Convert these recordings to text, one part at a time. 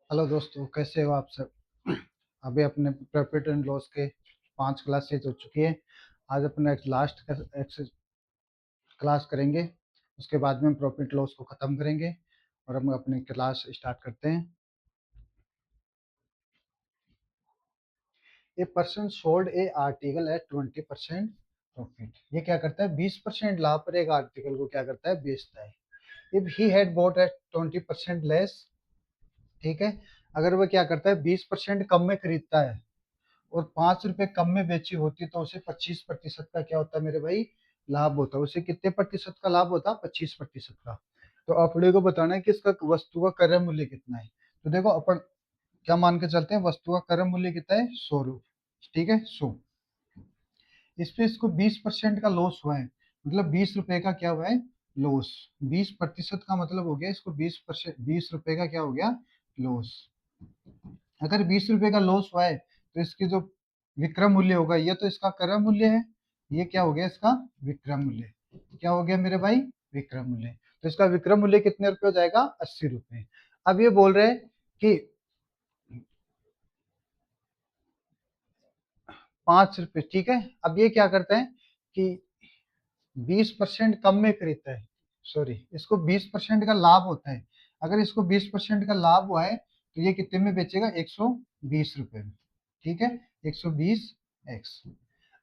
Hello दोस्तों, कैसे हो आप सब। अभी अपने प्रॉफिट एंड लॉस के 5 क्लासेज हो चुकी है। आज अपना एक लास्ट क्लास करेंगे। उसके बाद में हम प्रॉफिट लॉस को ख़त्म करेंगे और हम अपनी क्लास स्टार्ट करते हैं। A person sold a article at 20% profit. ये क्या करता है, 20% लाभ पर एक आर्टिकल को क्या करता है, बेचता है। If he had bought at 20% less, ठीक है, अगर वह क्या करता है 20% कम में खरीदता है और 5 रुपए कम में बेची होती तो उसे 25% का क्या होता है मेरे भाई, लाभ होता है। उसे कितने प्रतिशत का लाभ होता, 25% का। तो अपने को बताना है कि इसका वस्तु का क्रय मूल्य कितना है। तो देखो अपन क्या मान के चलते हैं, वस्तु का क्रय मूल्य कितना है, 100 रुपये, ठीक है, 100। इस पे इसको 20% का लॉस हुआ है, मतलब 20 रुपए का क्या हुआ है, लॉस। 20% का मतलब हो गया इसको 20%, 20 रुपए का क्या हो गया, लॉस। अगर 20 रुपए का लॉस हुआ है तो इसकी जो विक्रय मूल्य होगा, ये तो इसका क्रय मूल्य है, ये क्या हो गया, इसका विक्रय मूल्य। क्या हो गया मेरे भाई, विक्रय मूल्य। तो इसका विक्रय मूल्य कितने रुपए हो जाएगा, 80 रुपए। अब ये बोल रहे हैं कि 5 रुपए, ठीक है। अब ये क्या करते हैं कि 20% कम में खरीदता है, सॉरी, इसको 20% का लाभ होता है। अगर इसको 20% का लाभ हुआ है तो ये कितने में बेचेगा, 120 रुपए में, ठीक है, 120x।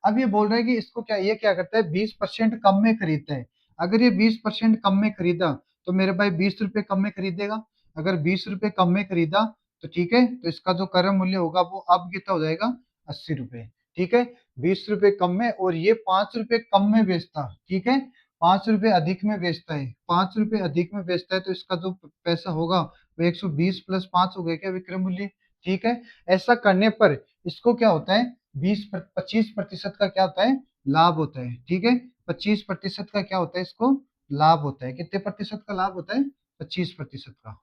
अब ये बोल रहा है कि इसको क्या, ये क्या करता है, 20% कम में खरीदता है। अगर ये 20% कम में खरीदा तो मेरे भाई 20 रुपए कम में खरीदेगा। अगर 20 रुपए कम में खरीदा तो ठीक है, तो इसका जो क्रय मूल्य होगा वो अब कितना हो जाएगा, 80 रुपए, ठीक है। 20 रुपए कम में, और ये 5 रुपए कम में बेचता, ठीक है, 5 रुपए अधिक में बेचता है, 5 रुपए अधिक में बेचता है, तो इसका जो पैसा होगा वो 120 प्लस 5 हो गया क्या, विक्रय मूल्य, ठीक है। ऐसा करने पर इसको क्या होता है, 25% का क्या होता है, लाभ होता है, ठीक है। 25% का क्या होता है, इसको लाभ होता है। कितने प्रतिशत का लाभ होता है, 25% का,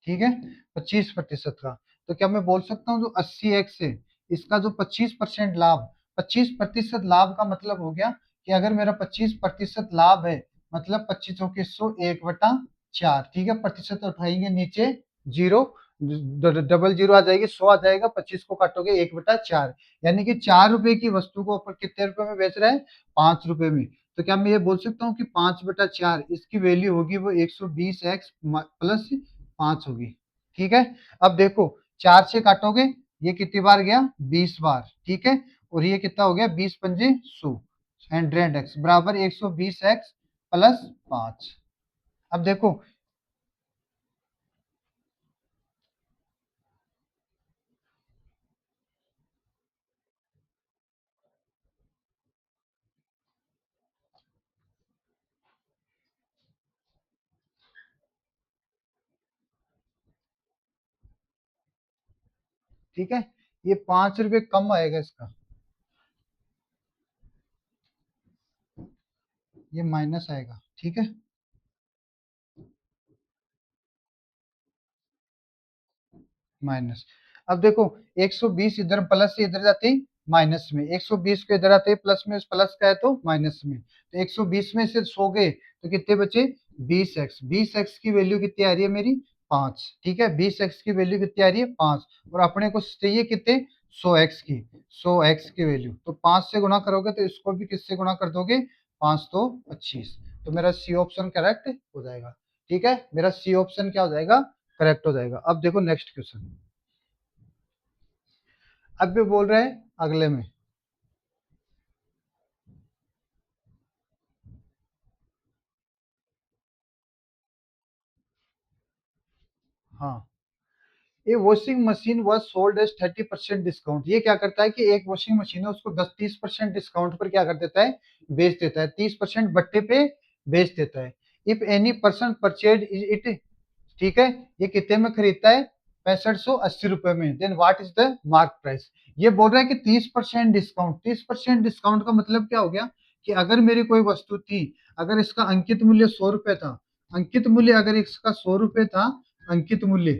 ठीक है, 25% का। तो क्या मैं बोल सकता हूँ जो 80x है, इसका जो 25% लाभ, 25% लाभ का मतलब हो गया कि अगर मेरा 25% लाभ है, मतलब 25 के 100, 1/4, ठीक है। प्रतिशत उठाएंगे नीचे, जीरो, डबल जीरो आ जाएगी, 100 आ जाएगा, 25 को काटोगे 1/4, यानी कि 4 रुपए की वस्तु को अपन कितने रुपए में बेच रहा है, 5 रुपए में। तो क्या मैं ये बोल सकता हूँ कि 5/4 इसकी वैल्यू होगी वो 120x प्लस 5 होगी, ठीक है। अब देखो, 4 से काटोगे, ये कितनी बार गया, 20 बार, ठीक है। और ये कितना हो गया, 20×5 = 100, 100x बराबर 120x प्लस 5। अब देखो, ठीक है, ये 5 रुपए कम आएगा इसका, ये माइनस आएगा, ठीक है, माइनस। अब देखो, 120 इधर प्लस से इधर जाते ही माइनस में, 120 को इधर आते ही प्लस में, उस प्लस का है तो माइनस में, तो 120 में से 100 गए तो कितने बचे, 20x। 20x की वैल्यू कितनी आ रही है मेरी, 5, ठीक है। 20x की वैल्यू कितनी आ रही है, 5, और अपने को चाहिए कितने, 100x की, 100x की वैल्यू। तो 5 से गुणा करोगे तो इसको भी किससे गुणा कर दोगे, 5 तो 25। तो मेरा सी ऑप्शन करेक्ट हो जाएगा, ठीक है, मेरा सी ऑप्शन क्या हो जाएगा, करेक्ट हो जाएगा। अब देखो नेक्स्ट क्वेश्चन। अब भी बोल रहे हैं अगले में, हाँ, ये washing machine was sold as 30% discount. ये क्या करता है कि एक वॉशिंग मशीन है, उसको 10-30% डिस्काउंट पर क्या कर देता है, बेच देता है, 30% बट्टे पे बेच देता है। If any person purchase it, ठीक है, ये कितने में खरीदता है, 6580 रुपए में, then what is the mark price. ये बोल रहा है कि 30% डिस्काउंट, 30% डिस्काउंट का मतलब क्या हो गया कि अगर मेरी कोई वस्तु थी, अगर इसका अंकित मूल्य 100 रुपए था, अंकित मूल्य अगर इसका 100 रुपए था, अंकित मूल्य,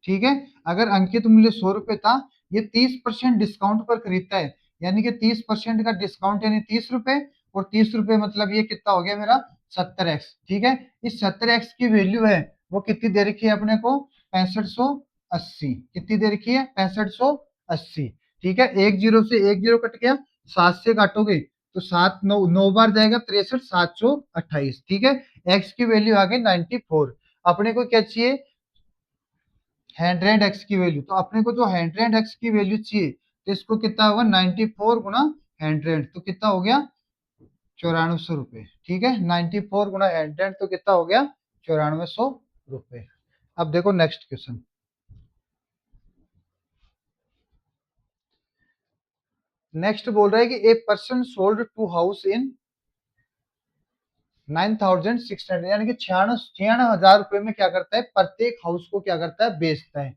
ठीक है, अगर अंकित मूल्य 100 रुपए था, ये 30% डिस्काउंट पर खरीदता है, यानी कि 30% का डिस्काउंट यानी 30 रुपए, और 30 रुपए मतलब ये कितना हो गया मेरा, 70x, ठीक है। इस 70x की वैल्यू है वो कितनी दे रखी है अपने को, 6580। कितनी दे रखी है, 6580। ठीक है, एक जीरो से एक जीरो कट गया, 7 से काटोगे तो 7 9 बार जाएगा, 63, 728। ठीक है, एक्स की वैल्यू आ गई 94। अपने को क्या चाहिए, 100 एक्स की वैल्यू। तो अपने को जो 100 एक्स की वैल्यू चाहिए, तो इसको कितना होगा, 94 गुना 100, तो कितना हो गया, 9400 रुपए। ठीक है, 94 गुना 100 तो कितना हो गया, 9400 रुपए। अब देखो नेक्स्ट क्वेश्चन। नेक्स्ट बोल रहा है कि a person sold two house in 9600, यानी कि 96,000 रुपए में क्या करता है, प्रत्येक हाउस को क्या करता है, बेचता है।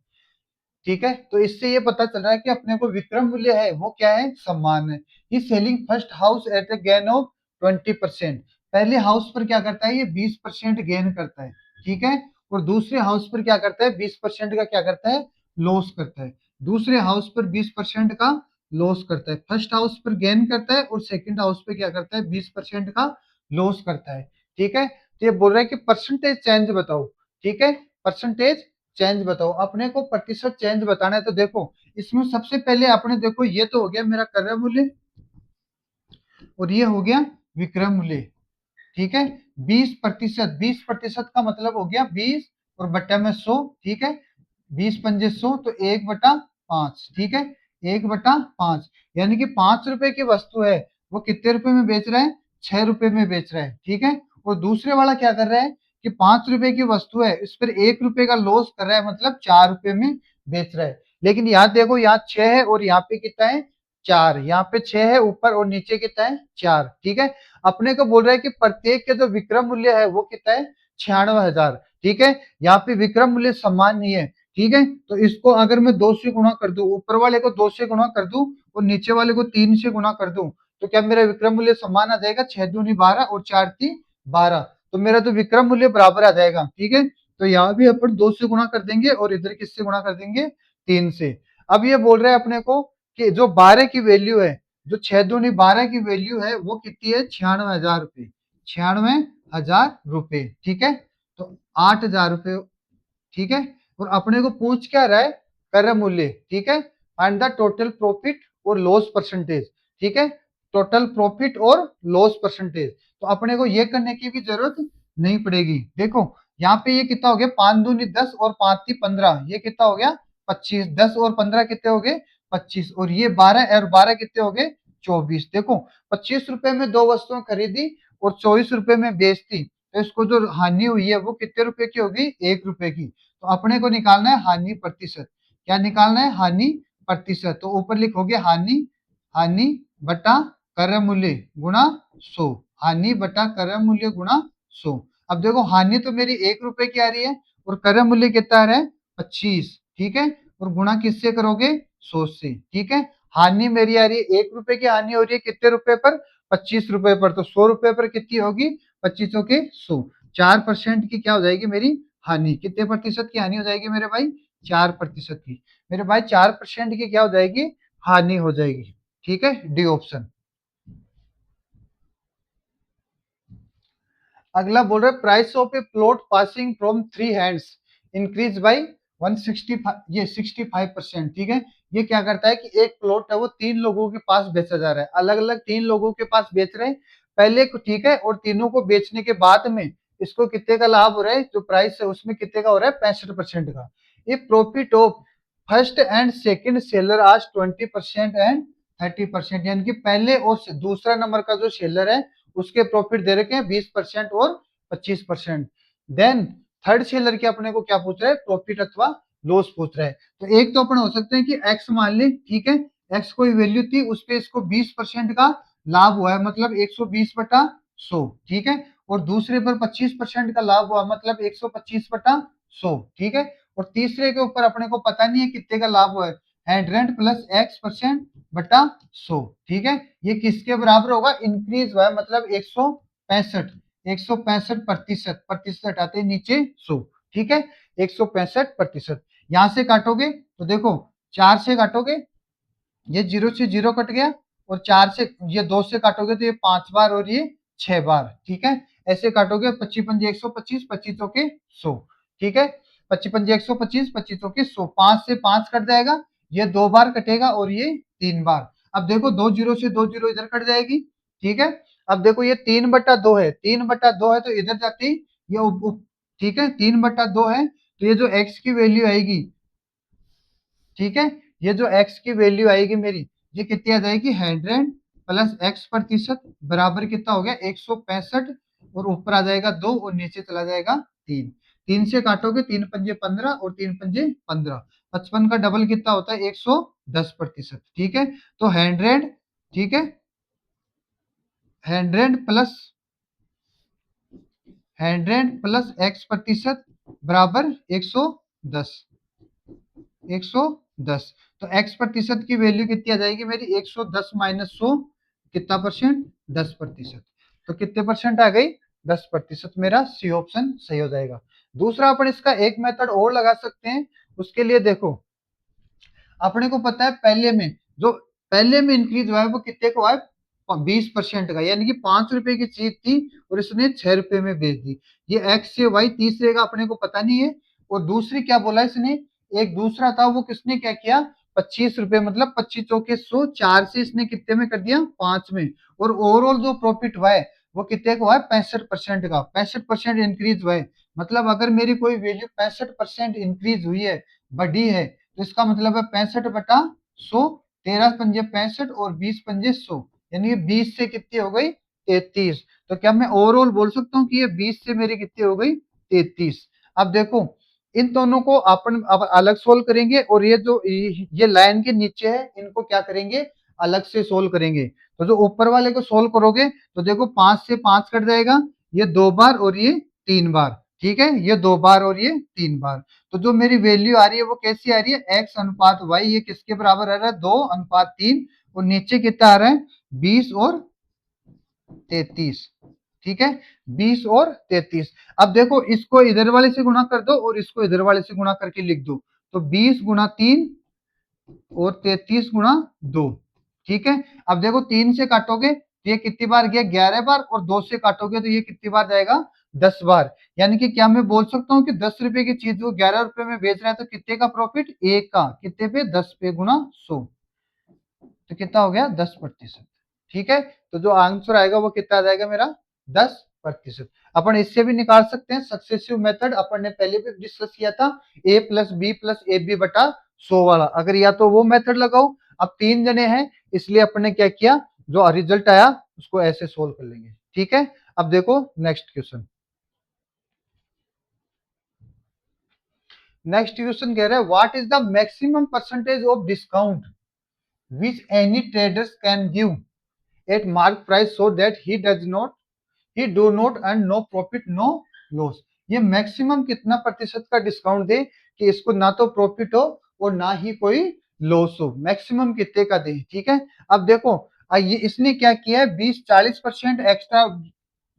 ठीक है, तो इससे ये पता चल रहा है कि अपने को विक्रय मूल्य है वो क्या है, सम्मान है। ये selling first house at a gain of 20%। पहले हाउस पर क्या करता है, ये 20% गेन करता है। ठीक है, और दूसरे हाउस पर क्या करता है, 20% का क्या करता है, लॉस करता है। दूसरे हाउस पर 20% का लॉस करता है, फर्स्ट हाउस पर गेन करता है, और सेकंड हाउस पे क्या करता है, 20% का लॉस करता है। ठीक है, तो ये बोल रहा है कि परसेंटेज चेंज बताओ। ठीक है, परसेंटेज चेंज बताओ, अपने को प्रतिशत चेंज बताना है। तो देखो, इसमें सबसे पहले अपने देखो, ये तो हो गया मेरा क्रय मूल्य, और ये हो गया विक्रय मूल्य। ठीक है, 20%, 20% का मतलब हो गया 20 और बट्टा में 100। ठीक है, 20 पंजे 100, तो 1/5। ठीक है, 1/5, यानी कि 5 रुपए की वस्तु है, वो कितने रुपए में बेच रहा है, 6 रुपए में बेच रहा है। ठीक है, और दूसरे वाला क्या कर रहा है कि 5 रुपए की वस्तु है, इस पर 1 रुपए का लॉस कर रहा है, मतलब 4 रुपए में बेच रहा है। लेकिन यहाँ देखो, यहाँ 6 है और यहाँ पे कितना है, 4। यहाँ पे 6 है ऊपर और नीचे कितना है, 4। ठीक है, अपने को बोल रहा है कि प्रत्येक के जो विक्रय मूल्य है वो कितना है, 96,000। ठीक है, यहाँ पे विक्रय मूल्य समान नहीं है। ठीक है, तो इसको अगर मैं 2 से गुणा कर दूं, ऊपर वाले को 2 से गुणा कर दूं और नीचे वाले को 3 से गुणा कर दूं, तो क्या मेरा विक्रय मूल्य समान आ जाएगा, 6 दूनी 12 और 4 ती 12, तो मेरा तो विक्रय मूल्य बराबर आ जाएगा। ठीक है, तो यहाँ भी अपन 2 से गुणा कर देंगे और इधर किससे गुणा कर देंगे, 3 से। अब ये बोल रहे हैं अपने को कि जो 12 की वैल्यू है, जो 6 दूनी 12 की वैल्यू है वो कितनी है, 96,000 रुपए। 96,000 रुपए। ठीक है, तो 8,000 रुपए। ठीक है, और अपने को पूछ क्या रहा है, क्रय मूल्य। ठीक है, फाइंड द टोटल प्रॉफिट और लॉस परसेंटेज। ठीक है, टोटल प्रॉफिट और लॉस परसेंटेज। तो अपने को ये करने की भी जरूरत नहीं पड़ेगी। देखो, यहाँ पे ये कितना हो गया, 5 दूनी 10 और 5 ती 15, ये कितना हो गया, 25। 10 और 15 कितने हो गए, 25, और ये 12 और 12 कितने हो गए, 24। देखो, 25 रुपए में दो वस्तुएं खरीदी और 24 रुपए में बेचती, तो इसको जो हानि हुई है वो कितने रुपए की होगी, 1 रुपए की। तो अपने को निकालना है हानि प्रतिशत। क्या निकालना है, हानि प्रतिशत। तो ऊपर लिखोगे हानि, हानि बटा क्रय मूल्य गुणा 100। हानि बटा क्रय मूल्य गुणा 100। अब देखो, हानि तो मेरी 1 रुपए की आ रही है और क्रय मूल्य कितना आ रहा है, 25। ठीक है, और गुणा किससे करोगे, 100 से। ठीक है, हानि मेरी आ रही है 1 रुपए की, हानि हो रही है कितने रुपए पर, 25 रुपए पर। तो 100 रुपए पर कितनी होगी, 25 के 100। 4% की क्या हो जाएगी मेरी हानि, कितने प्रतिशत की हानि हो जाएगी मेरे भाई, 4% की। मेरे भाई 4% की क्या हो जाएगी, हानि हो जाएगी। ठीक है, डी ऑप्शन। अगला बोल रहा है price of A plot passing from 3 hands increase by 165, ये 65%। ठीक है, ये क्या करता है कि एक प्लॉट है वो 3 लोगों के पास बेचा जा रहा है, अलग अलग 3 लोगों के पास बेच रहे हैं पहले को। ठीक है, और तीनों को बेचने के बाद में इसको कितने का लाभ हो रहा है, जो प्राइस है उसमें कितने का हो रहा है, 65% का। ये profit of first and second seller आज 20% एंड 30%, यानी कि पहले और दूसरा नंबर का जो सेलर है उसके प्रॉफिट दे रखे हैं 20% और 25%। देन थर्ड सेलर के अपने को क्या पूछ रहा है, प्रॉफिट अथवा लॉस पूछ रहा है। तो एक तो अपन हो सकते हैं कि एक्स मान ले। ठीक है, एक्स कोई वैल्यू थी, उस पे इसको 20% का लाभ हुआ है, मतलब 120/100। ठीक है, और दूसरे पर 25% का लाभ हुआ, मतलब 125/100। ठीक है, और तीसरे के ऊपर अपने को पता नहीं है कितने का लाभ हुआ है, 100 प्लस x% बटा 100। ठीक है, ये किसके बराबर होगा, इंक्रीज हुआ है, मतलब 165, 165%। प्रतिशत आते नीचे 100। ठीक है, 165%। यहां से काटोगे तो देखो, 4 से काटोगे, ये 0 से 0 कट गया, और 4 से, ये 2 से काटोगे तो ये 5 बार और ये 6 बार। ठीक है, ऐसे काटोगे, 25 पंजे 125, 25 के 100। ठीक है, 25 125, 25 के 100, 5 से 5 कट जाएगा, ये 2 बार कटेगा और ये 3 बार। अब देखो 2 जीरो से 2 जीरो इधर कट जाएगी, ठीक है। अब देखो ये 3/2 है, 3/2 है तो इधर जाती ये ठीक है, 3/2 है तो ये जो x की वैल्यू आएगी, ठीक है, ये जो x की वैल्यू आएगी मेरी, ये कितनी आ जाएगी, 100 प्लस x% बराबर कितना हो गया, 165, और ऊपर आ जाएगा 2 और नीचे चला जाएगा 3। 3 से काटोगे, 3 पंजे 15 और 3 पंजे 15, 55 का डबल कितना होता है, 110%, ठीक है। तो 100, ठीक है, 100 प्लस x% बराबर 110, 110। तो x% की वैल्यू कितनी आ जाएगी मेरी, 110 माइनस 100, कितना परसेंट, 10%। तो कितने परसेंट आ गई, 10%। मेरा सी ऑप्शन सही हो जाएगा। दूसरा अपन इसका एक मेथड और लगा सकते हैं, उसके लिए देखो, अपने को पता है पहले में जो पहले में इंक्रीज हुआ है वो कितने का हुआ है, 20% का, यानी कि 5 रुपए की चीज थी और इसने 6 रुपए में बेच दी। ये एक्स से वाई तीसरे का अपने को पता नहीं है। और दूसरी क्या बोला इसने, एक दूसरा था वो किसने क्या किया, 25 रुपए, मतलब 25 चौके 100, 4 से इसने कितने में कर दिया, 5 में। और ओवरऑल जो प्रॉफिट हुआ है वो कितने का हुआ है, 65% का, 65% इंक्रीज हुआ है। मतलब अगर मेरी कोई वैल्यू 65% इंक्रीज हुई है, बढ़ी है, तो इसका मतलब है 65/100, 13 पंजे 65 और 20 पंजे 100, यानी कि 20 से कितनी हो गई, 33। तो क्या मैं ओवरऑल बोल सकता हूँ कि ये 20 से मेरी कितनी हो गई, 33। अब देखो इन दोनों को अपन अब अलग सोल्व करेंगे, और ये जो ये लाइन के नीचे है इनको क्या करेंगे, अलग से सोल्व करेंगे। तो जो ऊपर वाले को सोल्व करोगे तो देखो 5 से 5 कट जाएगा, ये 2 बार और ये 3 बार, ठीक है, ये 2 बार और ये 3 बार। तो जो मेरी वैल्यू आ रही है वो कैसी आ रही है, x अनुपात y, ये किसके बराबर आ रहा है, 2:3, और नीचे कितना आ रहा है, 20 और 33, ठीक है, 20 और 33। अब देखो इसको इधर वाले से गुणा कर दो और इसको इधर वाले से गुणा करके लिख दो, तो 20 × 3 और 33 × 2, ठीक है। अब देखो 3 से काटोगे तो ये कितनी बार गया, 11 बार, और 2 से काटोगे तो ये कितनी बार जाएगा, 10 बार। यानी कि क्या मैं बोल सकता हूँ कि 10 रुपए की चीज वो 11 रुपए में बेच रहा है, तो कितने का प्रॉफिट, एक का, कितने पे, 10 पे गुना 100, तो कितना हो गया, 10%, ठीक है। तो जो आंसर आएगा वो कितना आ जाएगा मेरा, 10%। अपन इससे भी निकाल सकते हैं, सक्सेसिव मेथड अपन ने पहले भी डिस्कस किया था, a+b+ab/100 वाला। अगर या तो वो मेथड लगाओ, अब 3 जने हैं इसलिए अपन ने क्या किया, जो रिजल्ट आया उसको ऐसे सोल्व कर लेंगे, ठीक है। अब देखो नेक्स्ट क्वेश्चन, नेक्स्ट क्वेश्चन कह रहा है, what is the maximum percentage of discount which any traders can give at mark price so that he do not earn no profit no loss. ये मैक्सिमम कितना प्रतिशत का डिस्काउंट दे कि इसको ना तो प्रॉफिट हो और ना ही कोई लॉस हो, मैक्सिमम कितने का दे, ठीक है। अब देखो ये इसने क्या किया है, 20-40% एक्स्ट्रा,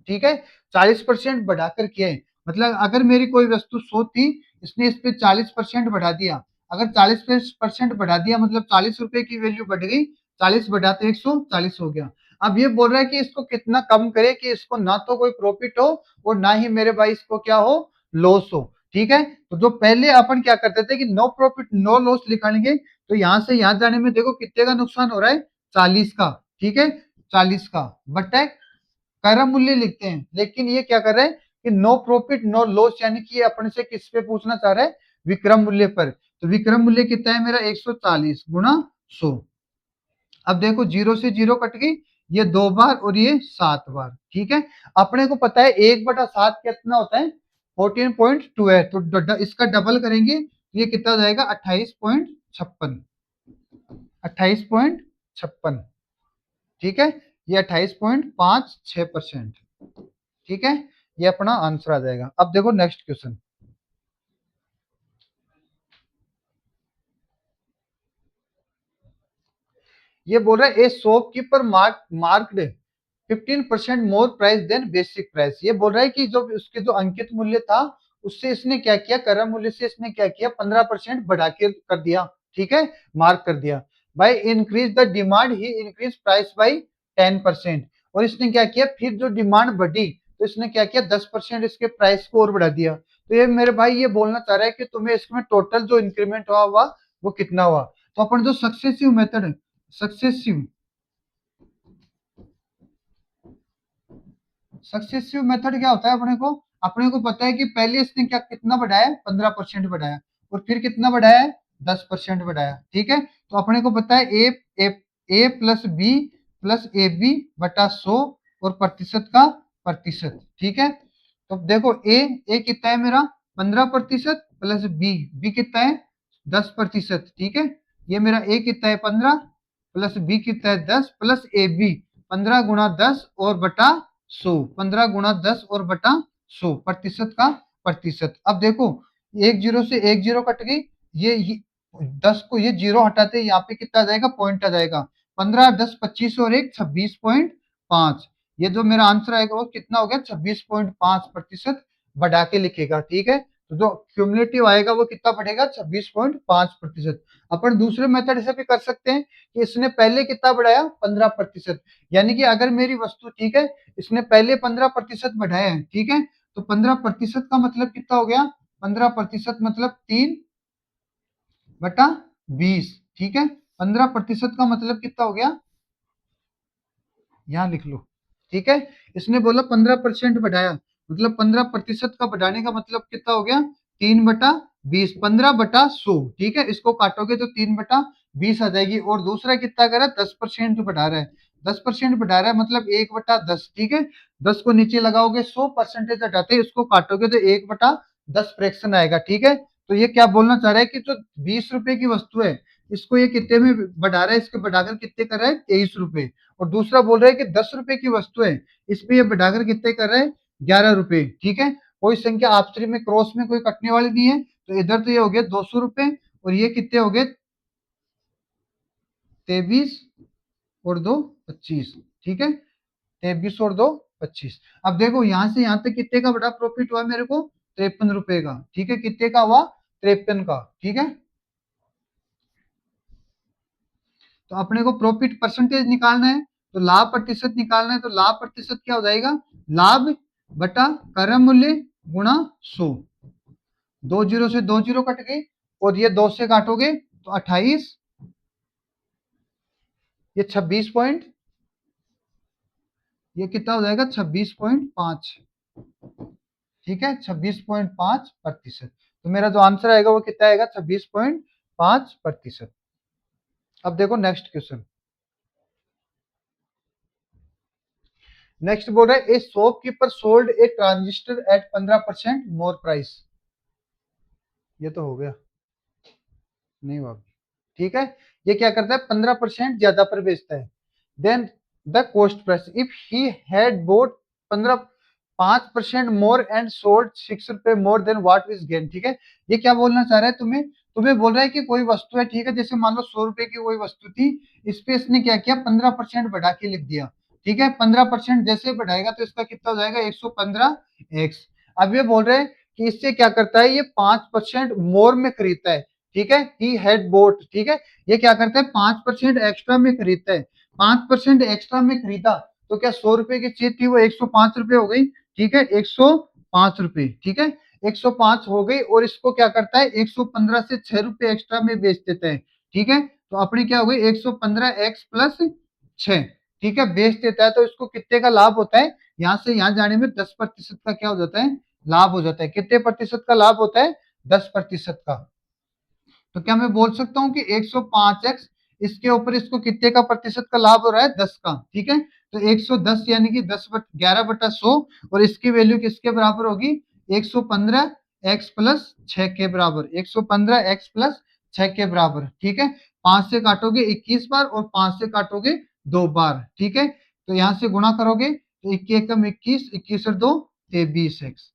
ठीक है, 40% बढ़ाकर किया है। मतलब अगर मेरी कोई वस्तु 100 थी, इसने इस पे 40% बढ़ा दिया। अगर 40% बढ़ा दिया मतलब 40 रुपए की वैल्यू बढ़ गई, 40 बढ़ाते 140 हो गया। अब ये बोल रहा है कि इसको कितना कम करे कि इसको ना तो कोई प्रॉफिट हो और ना ही मेरे भाई इसको क्या हो, लॉस हो, ठीक है। तो जो पहले अपन क्या करते थे कि नो प्रॉफिट नो लॉस लिखेंगे, तो यहां से यहां जाने में देखो कितने का नुकसान हो रहा है, 40 का, ठीक है, 40 का, बट कर्म मूल्य लिखते हैं। लेकिन ये क्या कर रहा है कि नो प्रॉफिट नो लॉस, यानी कि ये अपने से किस पे पूछना चाह रहा है, विक्रम मूल्य पर। तो विक्रम मूल्य कितना है मेरा, 140 गुणा 100। अब देखो 0 से 0 कट गई, ये 2 बार और ये 7 बार, ठीक है। अपने को पता है 1/7 कितना होता है, 14.2 है, तो इसका डबल करेंगे तो ये कितना हो जाएगा, 28.56, 28.56, ठीक है, ये 28.56%, ठीक है। ये अपना आंसर आ जाएगा। अब देखो नेक्स्ट क्वेश्चन, ये बोल रहा है a shopkeeper marked 15% more price than basic price. ये बोल रहा है कि जो उसके जो अंकित मूल्य था उससे इसने क्या किया, कर्म मूल्य से इसने क्या किया, 15% बढ़ा के कर दिया, ठीक है, मार्क कर दिया। By increase the demand he increase price by 10%। और इसने क्या किया, फिर जो डिमांड बढ़ी तो इसने क्या किया, 10% इसके प्राइस को और बढ़ा दिया। तो ये मेरे भाई ये बोलना चाह रहा है कि तुम्हें इसमें टोटल जो इंक्रीमेंट हुआ वो कितना हुआ। तो अपन जो सक्सेसिव मेथड है, सक्सेसिव सक्सेसिव मेथड क्या होता है, अपने को पता है कि पहले इसने क्या कितना बढ़ाया, 15% बढ़ाया, और फिर कितना बढ़ाया, 10% बढ़ाया। ठीक है, तो अपने को पता है A A plus B plus A B बटा 100 और प्रतिशत का प्रतिशत। ठीक है, तो देखो ए कितना है मेरा, 15% प्लस बी कितना है, 10%। ठीक है, ये मेरा ए कितना है, 15 प्लस बी कितना है, 10 प्लस ए बी 15 गुणा 10 और बटा 100, 15 गुणा 10 और बटा 100 प्रतिशत का प्रतिशत। अब देखो एक जीरो से एक जीरो कट गई, ये 10 को ये जीरो हटाते यहाँ पे कितना आ जाएगा, पॉइंट आ जाएगा, 15 10 25 और एक 26.5। ये जो मेरा आंसर आएगा वो कितना हो गया, 26.5% बढ़ा के लिखेगा। ठीक है, तो जो क्यूमुलेटिव आएगा वो कितना बढ़ेगा, 26.5%। अपन दूसरे मेथड से भी कर सकते हैं कि इसने पहले कितना बढ़ाया, 15%। यानी कि अगर मेरी वस्तु, ठीक है, इसने पहले 15% बढ़ाया है। ठीक है, तो 15% का मतलब कितना हो गया, 15% मतलब 3/20। ठीक है, 15% का मतलब कितना हो गया, यहां लिख लो। ठीक है, इसने बोला 15% बढ़ाया, मतलब 15% का बढ़ाने का मतलब कितना हो गया, 3/20, 15/100। ठीक है, इसको काटोगे तो 3/20 आ जाएगी। और दूसरा कितना कर रहा है, 10% बढ़ा रहा है, 10% बढ़ा रहा है मतलब 1/10। ठीक है, 10 को नीचे लगाओगे, 100% हटाते हैं, इसको काटोगे तो 1/10 फ्रैक्शन आएगा। ठीक है, तो ये क्या बोलना चाह रहा है कि जो 20 रुपए की वस्तु है, इसको ये कितने में बढ़ा रहा है, इसको बढ़ाकर कितने कर रहा है, 23 रुपए। और दूसरा बोल रहा है कि 10 रुपए की वस्तु है, इस पे ये बढ़ाकर कितने कर रहा है, 11 रुपए। ठीक है, कोई संख्या आपसी में क्रॉस में कोई कटने वाली नहीं है, तो इधर तो ये हो गया 200 रुपए, और ये कितने हो गए, 23 और 2 25। ठीक है, 23 और 2 25। अब देखो यहां से यहां तक कितने का बड़ा प्रॉफिट हुआ मेरे को, 53 रुपए का। ठीक है, कितने का हुआ, 53 का। ठीक है, तो अपने को प्रॉफिट परसेंटेज निकालना है, तो लाभ प्रतिशत निकालना है। तो लाभ प्रतिशत क्या हो जाएगा, लाभ बटा क्रय मूल्य गुणा 100। 2 जीरो से 2 जीरो कट गए, और ये 2 से काटोगे तो 28, ये 26 पॉइंट, ये कितना हो जाएगा, 26.5। ठीक है, 26.5%। तो मेरा जो आंसर आएगा वो कितना आएगा, 26.5%। अब देखो नेक्स्ट क्वेश्चन। नेक्स्ट बोल रहा है, a shopkeeper sold a transistor at 15% more price. ये तो हो गया, नहीं हुआ। ठीक है, ये क्या करता है, 15% ज्यादा पर बेचता है than the cost price if he had bought 5% more and sold 6 रुपए more than what is gain. ठीक है, ये क्या बोलना चाह रहा है, तुम्हें तुम्हें बोल रहा है कि कोई वस्तु है, ठीक है, जैसे मान लो 100 रुपए की कोई वस्तु थी, इस पे इसने क्या किया, 15% बढ़ा के लिख दिया। ठीक है, 15% जैसे बढ़ाएगा तो इसका कितना हो जाएगा, 115x। अब ये बोल रहे हैं कि इससे क्या करता है, ये 5% मोर में खरीदता है। ठीक है, ही हैड बोट। ठीक है, ये क्या करता है, 5% एक्स्ट्रा में खरीदता है। 5% एक्स्ट्रा में खरीदा तो क्या 100 रुपए की चीज थी वो 105 रुपए हो गई। ठीक है, 105 रुपए। ठीक है, 105 हो गई, और इसको क्या करता है, 115 से 6 रुपए एक्स्ट्रा में बेच देता है। ठीक है, तो अपनी क्या हो गई, 115x+6। ठीक है, बेच देता है, तो इसको कितने का लाभ होता है, यहाँ से यहाँ जाने में 10% का क्या हो जाता है, लाभ हो जाता है। कितने प्रतिशत का लाभ होता है, 10% का। तो क्या मैं बोल सकता हूँ कि 105x, इसके ऊपर इसको कितने का प्रतिशत का लाभ हो रहा है, 10 का। ठीक है, तो 110 यानी कि 11/100, और इसकी वैल्यू किसके बराबर होगी, 115x+6 के बराबर, 115x+6 के बराबर। ठीक है, 5 से काटोगे 21 बार, और 5 से काटोगे 2 बार। ठीक है, तो यहाँ से गुणा करोगे तो 21 एकम 21, 21 और 2 23x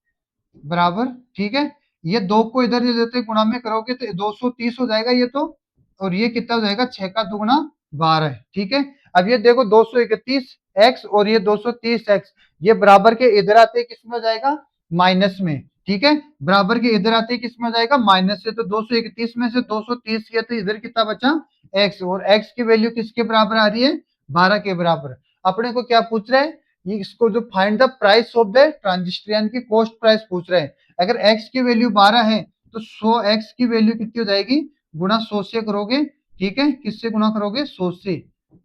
बराबर। ठीक है, ये 2 को इधर ले लेते गुणा में करोगे तो 230 हो जाएगा ये तो, और ये कितना हो जाएगा, 6 का दुगुना 12। ठीक है, अब ये देखो 231x और ये 230x, ये बराबर के इधर आते किसमें हो जाएगा, माइनस में। ठीक है, बराबर के इधर आते किसमें हो जाएगा, माइनस से। तो 231 में से 230 किया तो इधर कितना बचा, x, और x की वैल्यू किसके बराबर आ रही है, 12 के बराबर। अपने को क्या पूछ रहा है ये इसको जो find the price of the transistor यानी कि कॉस्ट प्राइस पूछ रहे हैं। अगर x की वैल्यू 12 है तो 100x की वैल्यू कितनी हो जाएगी, गुणा 100 से करोगे, ठीक है, किससे गुणा करोगे, 100 से,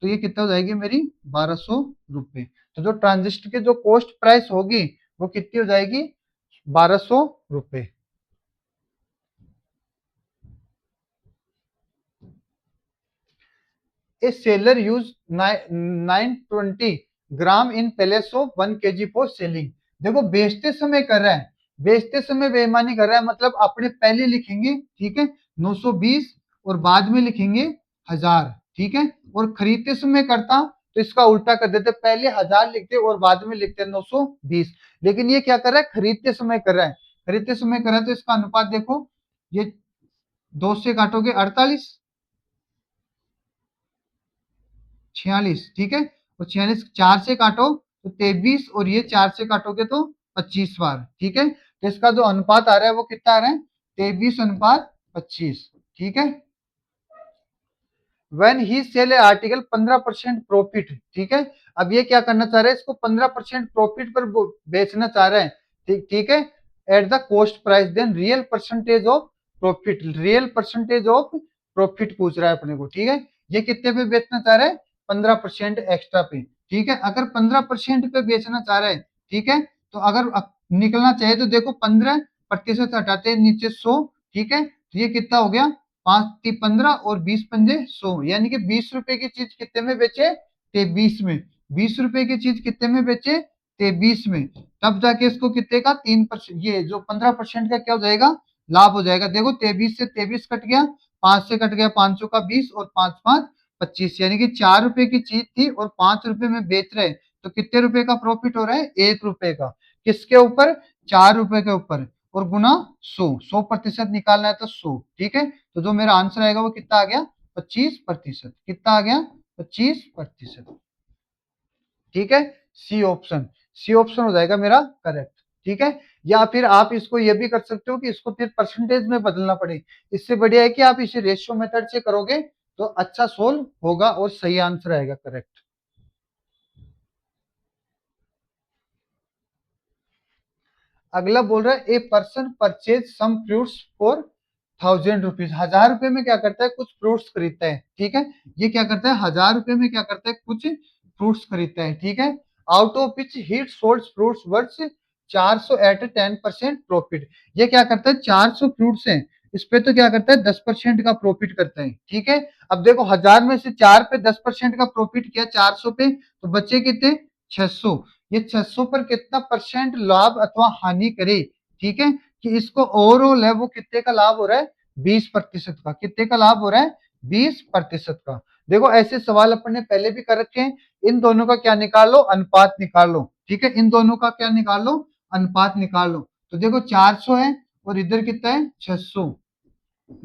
तो ये कितना हो जाएगी मेरी 1200 रुपए। तो जो ट्रांजिस्टर की जो कॉस्ट प्राइस होगी वो कितनी हो जाएगी, 1200 रुपए। A seller used 920 gram in place of 1 kg for selling. देखो बेचते समय कर रहा है, बेचते समय बेईमानी कर रहा है, मतलब अपने पहले लिखेंगे, ठीक है, 920 और बाद में लिखेंगे 1000, ठीक है, और खरीदते समय करता तो इसका उल्टा कर देते, पहले 1000 लिखते और बाद में लिखते 920। लेकिन ये क्या कर रहा है, खरीदते समय कर रहा है, खरीदते समय कर रहा है, तो इसका अनुपात देखो, ये 2 से काटोगे 48, 46, ठीक है, और 46 4 से काटो तो 23, और ये 4 से काटोगे तो 25 बार, ठीक है, तो इसका जो अनुपात आ रहा है वो कितना आ रहा है, 23:25, ठीक है। When he sell a article 15% profit, ठीक है, अब ये क्या करना चाह रहा है, इसको 15% प्रॉफिट पर बेचना चाह रहा है, ठीक ठीक है, at the cost price, then real percentage of profit, real percentage of profit पूछ रहा है अपने को, ठीक है, ये कितने पे बेचना चाह रहा है, 15% एक्स्ट्रा पे, ठीक है, अगर 15% पे बेचना चाह रहा है, ठीक है, तो अगर निकलना चाहिए तो देखो 15% हटाते हैं नीचे 100, ठीक है, तो ये कितना हो गया, 5×3 = 15 और 20×5 = 100, यानी कि 20 रुपए की चीज कितने में बेचे, 23 में, 20 रुपए की चीज कितने में बेचे, 23 में, तब जाके इसको कितने का 3%, ये जो 15% का क्या हो जाएगा, लाभ हो जाएगा। देखो 23 से 23 कट गया, 5 से कट गया 500 का 20 और 5×5 = 25, यानी कि 4 रुपए की चीज थी और 5 रुपए में बेच रहे, तो कितने रुपए का प्रॉफिट हो रहा है, 1 रुपए का, किसके ऊपर, 4 रुपए के ऊपर, और गुना 100% निकालना है तो 100, ठीक है, तो जो मेरा आंसर आएगा वो कितना आ गया, 25%, कितना आ गया, 25%, ठीक है, सी ऑप्शन, सी ऑप्शन हो जाएगा मेरा करेक्ट, ठीक है। या फिर आप इसको ये भी कर सकते हो कि इसको फिर परसेंटेज में बदलना पड़े, इससे बढ़िया है कि आप इसे रेशियो मेथड से करोगे तो अच्छा सोल्व होगा और सही आंसर आएगा करेक्ट। अगला बोल रहा है a person purchase some fruits for 1000 rupees, 1000 रुपए में क्या करता है, कुछ फ्रूट्स खरीदता है, ठीक है, ये क्या करता है, 1000 रुपए में क्या करता है, कुछ फ्रूट्स खरीदता है, ठीक है, out of which he sold fruits worth 400 at 10% profit, ये क्या करता है, 400 फ्रूट्स हैं, इस पे तो क्या करता है 10% का प्रॉफिट करता है, ठीक है, अब देखो 1000 में से 4 पे 10% का प्रॉफिट किया 400 पे, तो बचे कितने, 600, ये 600 पर कितना परसेंट लाभ अथवा हानि करे, ठीक है, कि इसको ओवरऑल है वो कितने का लाभ हो रहा है, 20% का, कितने का लाभ हो रहा है, 20% का। देखो ऐसे सवाल अपन ने पहले भी कर रखे हैं, इन दोनों का क्या निकाल लो, अनुपात निकाल लो, ठीक है, इन दोनों का क्या निकाल लो, अनुपात निकाल लो, तो देखो 400 है और इधर कितना है 600,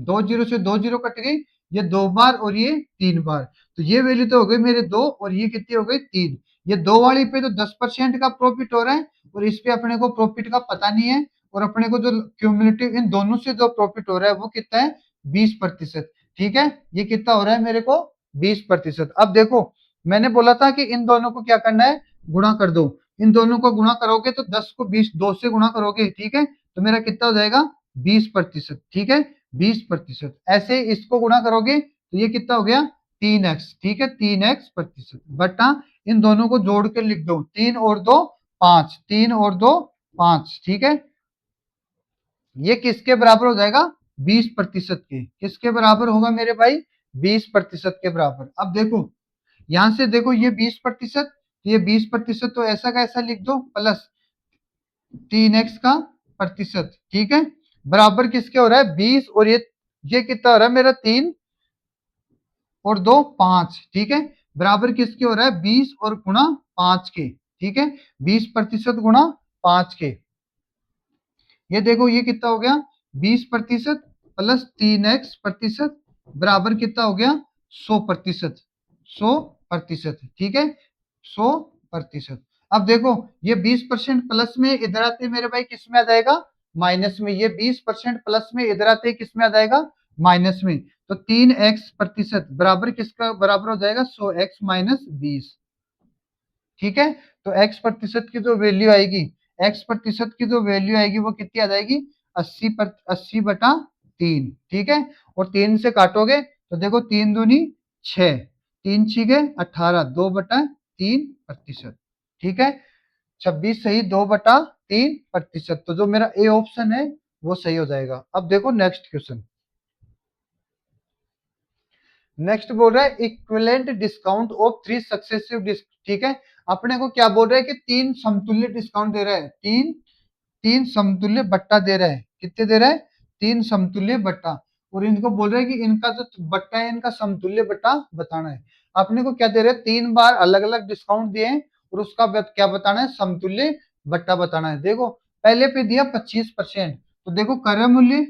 2 जीरो से 2 जीरो कट गई, ये 2 बार और ये 3 बार, तो ये वैल्यू तो हो गई मेरे 2 और ये कितनी हो गई 3, ये 2 वाली पे तो 10% का प्रॉफिट हो रहा है और इस पे अपने को प्रॉफिट का पता नहीं है, और अपने को जो क्यूमुलेटिव इन दोनों से जो प्रॉफिट हो रहा है वो कितना है, 20%, ठीक है, ये कितना हो रहा है मेरे को 20%। अब देखो मैंने बोला था कि इन दोनों को क्या करना है, गुणा कर दो, इन दोनों को गुणा करोगे तो 10 को 20 2 से गुणा करोगे, ठीक है, तो मेरा कितना हो जाएगा 20%, ठीक है, 20%, ऐसे इसको गुणा करोगे तो ये कितना हो गया 3x, ठीक है, 3x%, बटा इन दोनों को जोड़ के लिख दो, 3 और 2 5, 3 और 2 5, ठीक है, ये किसके बराबर हो जाएगा, 20% के, किसके बराबर होगा मेरे भाई, 20% के बराबर। अब देखो यहां से देखो ये 20%, ये 20%, तो ऐसा का ऐसा लिख दो, प्लस 3x का प्रतिशत, ठीक है, बराबर किसके हो रहा है 20, और ये कितना हो रहा है मेरा 3 और 2 5, ठीक है, बराबर किसके हो रहा है 20 और गुणा 5 के, ठीक है, 20% गुणा 5 के, ये देखो ये कितना हो गया 20% प्लस 3x% बराबर कितना हो गया 100%, 100%, ठीक है, 100%। अब देखो ये 20% प्लस में इधर आते मेरे भाई किस में आ जाएगा, माइनस में, ये 20% प्लस में इधर आते किस में आ जाएगा, माइनस में, तो 3x% बराबर किसका बराबर हो जाएगा 100x - 20, ठीक है। तो x प्रतिशत की जो वैल्यू आएगी, x प्रतिशत की जो वैल्यू आएगी वो कितनी आ जाएगी, 80/3। ठीक है। और 3 से काटोगे तो देखो 3 दूनी 6, 3 छीके 18, 2/3%। ठीक है। 26 सही, 2/3%। तो जो मेरा ए ऑप्शन है वो सही हो जाएगा। अब देखो नेक्स्ट क्वेश्चन। नेक्स्ट बोल रहा है equivalent discount of 3 successive disc. ठीक है। अपने को क्या बोल रहा है कि 3 समतुल्य डिस्काउंट दे रहा है, तीन तीन समतुल्य बट्टा दे रहा है। कितने दे रहा है, 3 समतुल्य बट्टा। और इनको बोल रहे हैं कि इनका जो बट्टा है इनका समतुल्य बट्टा बताना है। अपने को क्या दे रहे हैं, 3 बार अलग अलग डिस्काउंट दिए हैं और उसका क्या बताना है, समतुल्य बट्टा बताना है। देखो पहले पे दिया 25%, तो देखो क्रय मूल्य,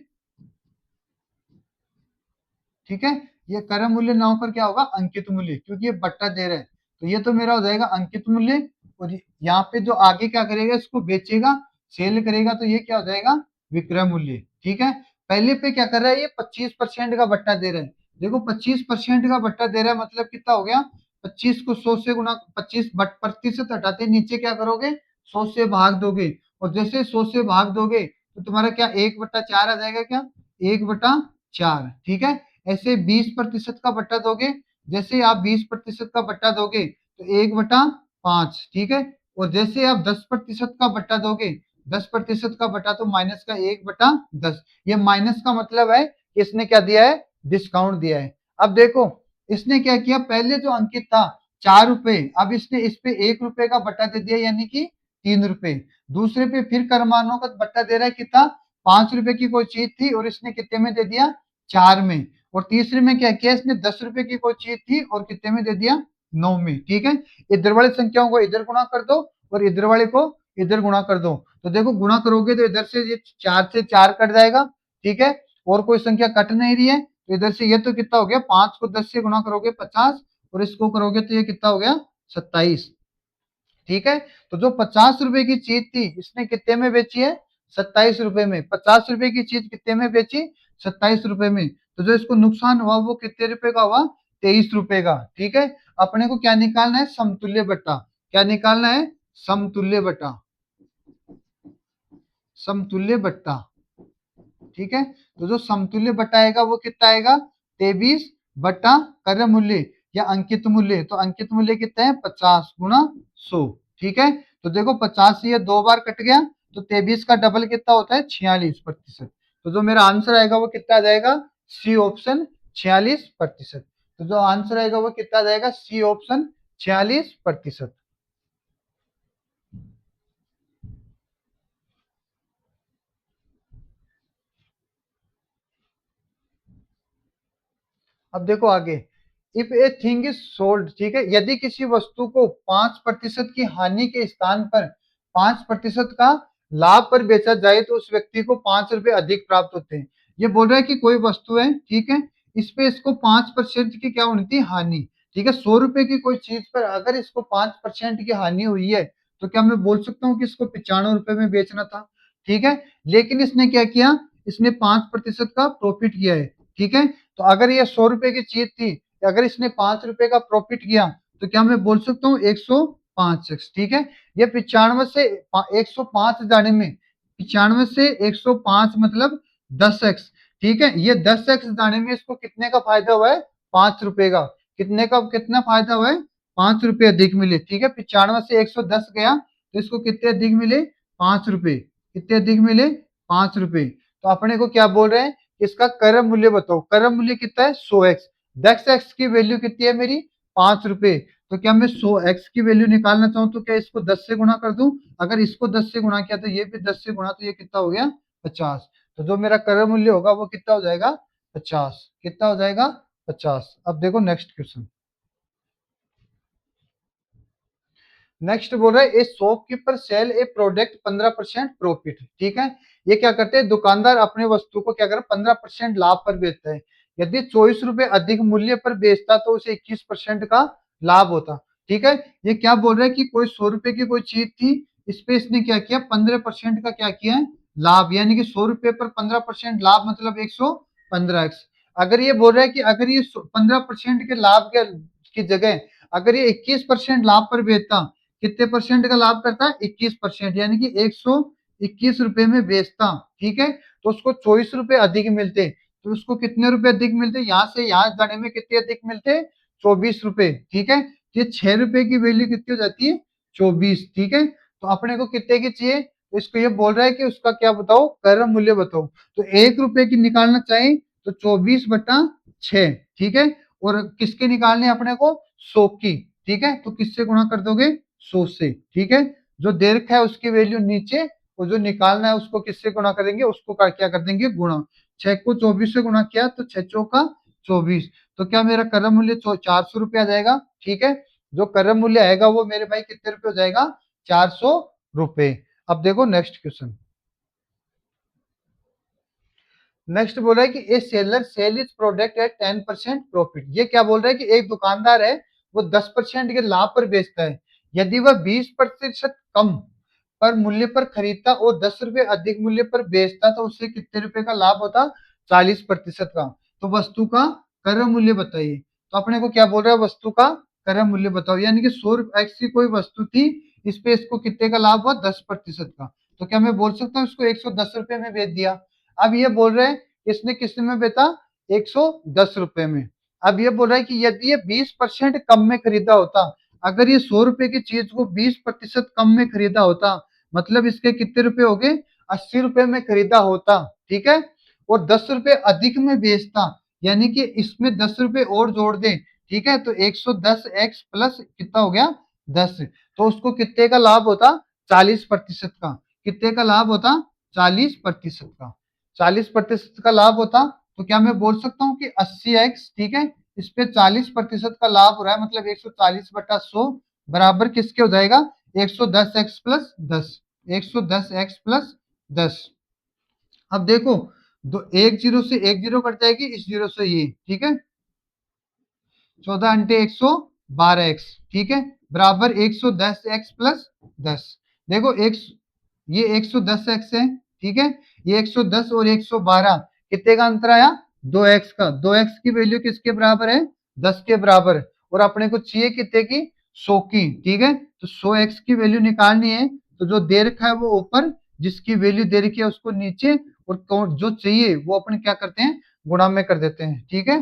ठीक है, ये क्रय मूल्य ना होकर क्या होगा, अंकित मूल्य, क्योंकि ये बट्टा दे रहा है। तो ये तो मेरा हो जाएगा अंकित मूल्य। और यहाँ पे जो आगे क्या करेगा, इसको बेचेगा, सेल करेगा, तो ये क्या हो जाएगा, विक्रय मूल्य। ठीक है। पहले पे क्या कर रहा है, ये 25% का बट्टा दे रहा है। देखो 25% का बट्टा दे रहा है मतलब कितना हो गया, 25 को 100 से गुना, 25 प्रतिशत हटाते नीचे क्या करोगे, 100 से भाग दोगे। और जैसे 100 से भाग दोगे तो तुम्हारा क्या 1/4 आ जाएगा, क्या 1/4। ठीक है। ऐसे 20% का बट्टा दोगे, जैसे आप 20% का बट्टा दोगे तो 1/5। ठीक है। और जैसे आप 10% का बट्टा दोगे, 10% का बट्टा तो माइनस का 1/10। ये माइनस का मतलब है कि इसने क्या दिया है, डिस्काउंट दिया है। अब देखो इसने क्या किया, पहले जो अंकित था 4 रुपए, अब इसने इस पे 1 रुपए का बट्टा दे दिया, यानी कि 3 रुपए। दूसरे पे फिर कर्मानों का बट्टा दे रहा है कितना, 5 रुपए की कोई चीज थी और इसने कितने में दे दिया, 4 में। और तीसरे में क्या किया, इसने 10 रुपए की कोई चीज थी और कितने में दे दिया, 9 में। ठीक है। इधर वाली संख्याओं को इधर गुणा कर दो और इधर वाले को इधर गुणा कर दो। तो देखो गुणा करोगे तो इधर से ये 4 से 4 कट जाएगा। ठीक है। और कोई संख्या कट नहीं रही है, तो इधर से ये तो कितना हो गया, 5 को 10 से गुणा करोगे 50, और इसको करोगे तो ये कितना हो गया, 27। ठीक है। तो जो 50 रुपए की चीज थी इसने कितने में बेची है, 27 रुपए में। 50 रुपए की चीज कितने में बेची, 27 रुपए में। तो जो इसको नुकसान हुआ वो कितने रुपए का हुआ, 23 रुपए का। ठीक है। अपने को क्या निकालना है, समतुल्य बट्टा। क्या निकालना है, समतुल्य बट्टा, समतुल्य बट्टा। ठीक है। तो जो समतुल्य बट्टा आएगा वो कितना आएगा, 23 बट्टा क्रय मूल्य या अंकित मूल्य। तो अंकित मूल्य कितना है, 50 × 100। ठीक है। तो देखो 50 से ये 2 बार कट गया, तो 23 का डबल कितना होता है, 46%। तो जो मेरा आंसर आएगा वो कितना आ जाएगा, सी ऑप्शन, 46%। तो जो आंसर आएगा वो कितना आ जाएगा, सी ऑप्शन, 46%। अब देखो आगे, if a thing is sold, ठीक है, यदि किसी वस्तु को 5% की हानि के स्थान पर 5% का लाभ पर बेचा जाए तो उस व्यक्ति को 5 रुपए अधिक प्राप्त होते हैं। ये बोल रहा है कि कोई वस्तु है, ठीक है, इस पे इसको 5% की क्या होनी थी, हानि। ठीक है। 100 रुपए की कोई चीज पर अगर इसको 5% की हानि हुई है, तो क्या मैं बोल सकता हूँ कि इसको 95 रुपए में बेचना था। ठीक है। लेकिन इसने क्या किया, इसने 5% का प्रॉफिट किया है। ठीक है। तो अगर ये 100 रुपए की चीज थी, अगर इसने 5 रुपए का प्रॉफिट किया, तो क्या मैं बोल सकता हूँ 105x। ठीक है। ये 95 से 105 जाने में, 95 से 105 मतलब 10x। ठीक है। ये 10x जाने में इसको कितने का फायदा हुआ है, 5 रुपए का। कितने का, कितना फायदा हुआ है, 5 रुपए अधिक मिले। ठीक है। 95 से 110 गया तो इसको कितने अधिक मिले, 5 रुपए। कितने अधिक मिले, 5 रुपए। तो अपने को क्या बोल रहे हैं, इसका क्रय मूल्य बताओ। क्रय मूल्य कितना है, 100x। 10x की वैल्यू कितनी है मेरी, 5 रुपए। तो क्या मैं 100x की वैल्यू निकालना चाहूँ तो क्या इसको 10 से गुणा कर दूं, अगर इसको 10 से गुणा किया तो ये भी 10 से गुणा, तो ये कितना हो गया, 50। तो जो मेरा क्रय मूल्य होगा वो कितना हो जाएगा, 50। कितना हो जाएगा, 50। अब देखो नेक्स्ट क्वेश्चन। नेक्स्ट बोल रहा है a shopkeeper sell a product 15% profit. ठीक है। ये क्या करते हैं, दुकानदार अपने वस्तु को क्या कर 15% लाभ पर बेचता है। यदि 24 रुपए अधिक मूल्य पर बेचता तो उसे 21% का लाभ होता। ठीक है। ये क्या बोल रहा है कि कोई 100 रुपए की कोई चीज थी, इस पे इसने क्या किया, 15% का क्या किया है, लाभ, यानी कि 100 रुपए पर 15% लाभ मतलब 115x। अगर ये बोल रहा है कि अगर ये 15% के लाभ के की जगह अगर ये 21% लाभ पर बेचता, कितने परसेंट का लाभ करता है? 21%, यानी कि 121 रुपए में बेचता। ठीक है, तो उसको 24 रुपए अधिक मिलते, तो उसको कितने रुपए अधिक मिलते? यहाँ से यहाँ जाने में कितने अधिक मिलते? 24 रुपए। ठीक है, ये 6 रुपए की वैल्यू कितनी हो जाती है? 24। ठीक है, तो अपने को कितने की चाहिए? तो इसको ये बोल रहा है कि उसका क्या बताओ? कर मूल्य बताओ। तो 1 रुपए की निकालना चाहिए, तो 24/6। ठीक है, और किसके निकालने अपने को? 100 की। ठीक है, तो किससे गुणा कर दोगे? 100 से। ठीक है, जो दे रखा है उसकी वैल्यू नीचे, और जो निकालना है उसको किससे गुणा करेंगे? उसको क्या कर देंगे? गुणा। 6 को 24 से गुणा किया तो 6 चौका 24। तो क्या मेरा कर मूल्य 400 रुपये आ जाएगा। ठीक है, जो कर मूल्य आएगा वो मेरे भाई कितने रुपए हो जाएगा? 400 रुपए। अब देखो नेक्स्ट क्वेश्चन। नेक्स्ट बोल रहा है कि a seller sell is product at 10% profit. ये क्या बोल रहा है कि एक दुकानदार है, वो 10% के लाभ पर बेचता है। यदि वह 20% कम पर मूल्य पर खरीदता और 10 रुपए अधिक मूल्य पर बेचता तो उससे कितने रुपए का लाभ होता? 40% का। तो वस्तु का कर मूल्य बताइए। तो अपने को क्या बोल रहा है? वस्तु का कर मूल्य बताओ, यानी कि 100 की कोई वस्तु थी, इस पे इसको कितने का लाभ हुआ? 10% का। तो क्या मैं बोल सकता हूँ इसको 110 रुपए में बेच दिया? अब ये बोल रहे हैं इसने कितने में बेचा? 110 रुपए में। अब ये बोल रहा है कि यदि ये 20% कम में खरीदा होता, अगर ये 100 रुपए की चीज को 20% कम में खरीदा होता, मतलब इसके कितने रुपए हो गए? 80 रुपए में खरीदा होता। ठीक है, और 10 रुपए अधिक में बेचता, यानी कि इसमें 10 रुपए और जोड़ दे। ठीक है, तो 110x प्लस कितना हो गया? 10। तो उसको कितने का लाभ होता? 40% का। कितने का लाभ होता? 40% का। 40% का लाभ होता, तो क्या मैं बोल सकता हूँ कि 80x, ठीक है, इस पे 40% का लाभ हो रहा है, मतलब 140/100 बराबर किसके हो जाएगा? 110x plus 10। 110x plus 10। अब देखो, दो एक जीरो से एक जीरो कट जाएगी, इस जीरो से ये। ठीक है, 14 × 112x। ठीक है, बराबर 110x प्लस 10। देखो एक, ये 110x है। ठीक है, ये 110 और 112 कितने का अंतर आया? 2x का। 2x की वैल्यू किसके बराबर है? 10 के बराबर। और अपने को चाहिए कितने की? 100 की। ठीक है, तो 100x की वैल्यू निकालनी है, तो जो दे रखा है वो ऊपर, जिसकी वैल्यू दे रखी है उसको नीचे, और जो चाहिए वो अपन क्या करते हैं? गुणा में कर देते हैं। ठीक है,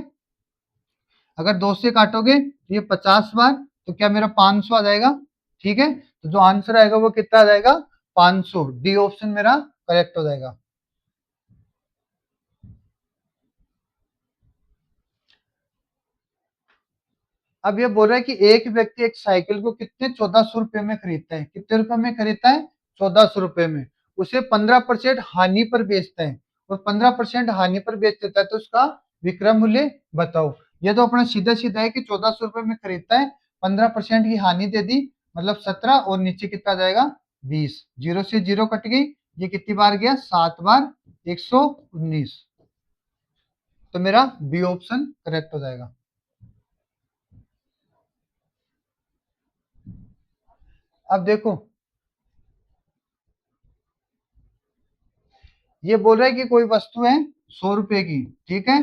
अगर 2 से काटोगे तो ये 50 बार, तो क्या मेरा 500 आ जाएगा। ठीक है, तो जो आंसर आएगा वो कितना आ जाएगा? 500। डी ऑप्शन मेरा करेक्ट हो जाएगा। अब ये बोल रहा है कि एक व्यक्ति एक साइकिल को कितने 1400 रुपए में खरीदता है? कितने रुपए में खरीदता है? 1400 रुपए में। उसे 15% हानि पर बेचता है, और 15% हानि पर बेच देता है, तो उसका विक्रय मूल्य बताओ। ये तो अपना सीधा सीधा है कि 1400 रुपए में खरीदता है, 15% की हानि दे दी, मतलब 17, और नीचे कितना जाएगा? 20। जीरो से जीरो कट गई, ये कितनी बार गया? 7 बार। 119। तो मेरा बी ऑप्शन करेक्ट हो जाएगा। अब देखो, ये बोल रहा है कि कोई वस्तु है 100 रुपए की। ठीक है,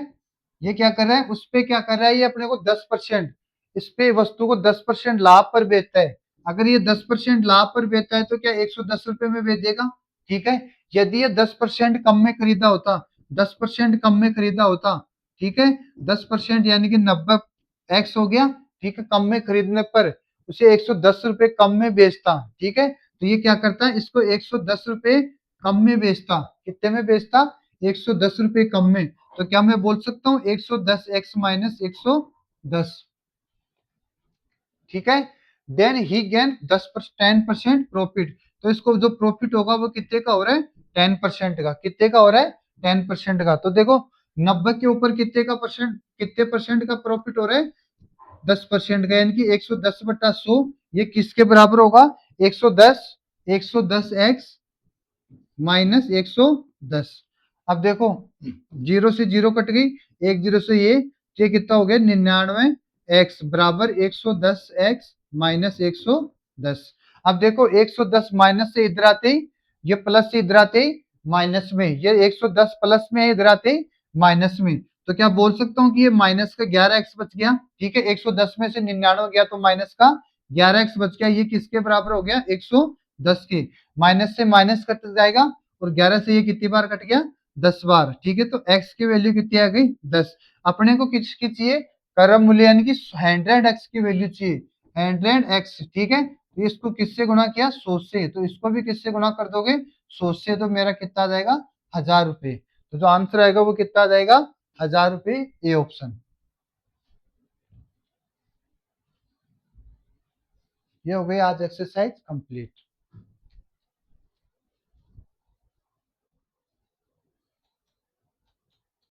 ये क्या कर रहा है? उस पे क्या कर रहा है? ये अपने को 10%, इस पे वस्तु को 10% लाभ पर बेचता है। अगर ये 10% लाभ पर बेचता है तो क्या 110 रुपए में बेच देगा? ठीक है, यदि ये 10% कम में खरीदा होता, 10% कम में खरीदा होता, ठीक है, 10% यानी कि 90x हो गया। ठीक है, कम में खरीदने पर उसे 110 रुपए कम में बेचता। ठीक है, तो ये क्या करता है? इसको 110 रुपए कम में बेचता। कितने में बेचता? 110 रुपए कम में। तो क्या मैं बोल सकता हूँ 110x माइनस 110? ठीक है, देन ही गेन 10% प्रॉफिट। तो इसको जो प्रॉफिट होगा वो कितने का हो रहा है? 10% का। कितने का हो रहा है? 10% का। तो देखो, 90 के ऊपर कितने का परसेंट, कितने परसेंट का प्रॉफिट हो रहा है? 10% का, यानी कि 110/100 ये किसके बराबर होगा? 110, 110x माइनस 110। अब देखो, जीरो से जीरो कट गई, एक जीरो से ये कितना हो गया? 99x बराबर 110x माइनस 110। अब देखो, 110 माइनस से इधर आते ही, ये प्लस से इधर आते ही माइनस में, ये 110 प्लस में है, इधर आते ही माइनस में। तो क्या बोल सकता हूँ कि ये माइनस का 11x बच गया। ठीक है, 110 में से 99 गया तो माइनस का 11x बच गया, ये किसके बराबर हो गया 110 के। माइनस से माइनस कट जाएगा और 11 से ये कितनी बार कट गया 10 बार। ठीक है, तो x की वैल्यू कितनी आ गई 10। अपने को किसकी चाहिए क्रम मूल्य यानी कि 100x की वैल्यू चाहिए 100x। ठीक है, तो इसको किससे गुणा किया 100 से, तो इसको भी किससे गुणा कर दोगे 100 से, तो मेरा कितना आ जाएगा 1000 रुपए। तो जो आंसर आएगा वो कितना आ जाएगा 1000 रुपए, ए ऑप्शन। ये हो गई आज एक्सरसाइज कंप्लीट।